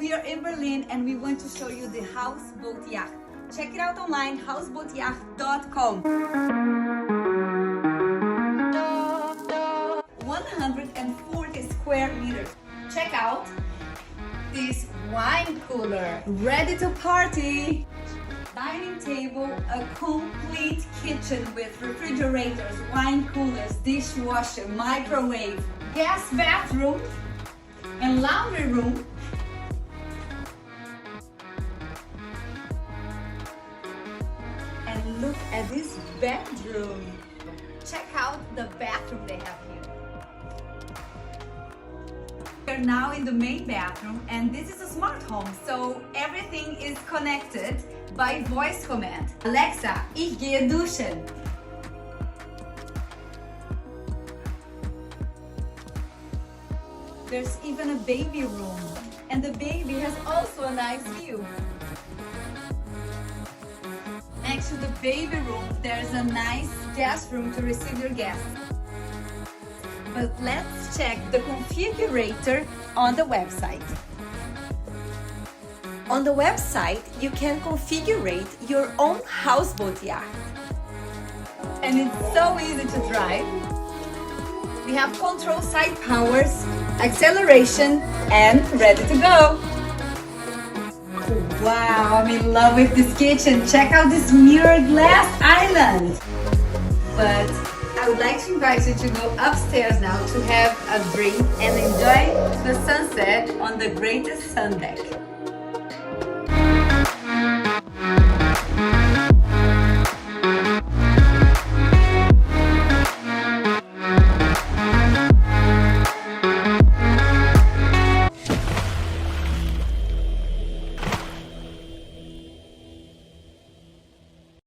here in Berlin and we want to show you the houseboat yacht. Check it out online, houseboatyacht.com. 140 square meters. Check out this wine cooler, ready to party. Dining table, a complete kitchen with refrigerators, wine coolers, dishwasher, microwave, gas bathroom, and laundry room. And look at this bedroom. Check out the bathroom they have here. We're now in the main bathroom, and this is a smart home, so everything is connected by voice command. Alexa, ich gehe duschen. There's even a baby room, and the baby has also a nice view. Next to the baby room, there's a nice guest room to receive your guests. But let's check the configurator on the website. On the website, you can configure your own houseboat yacht. And it's so easy to drive. We have control side powers, acceleration, and ready to go. Wow, I'm in love with this kitchen. Check out this mirror glass island. But I would like to invite you to go upstairs now to have a drink and enjoy the sunset on the greatest sun deck.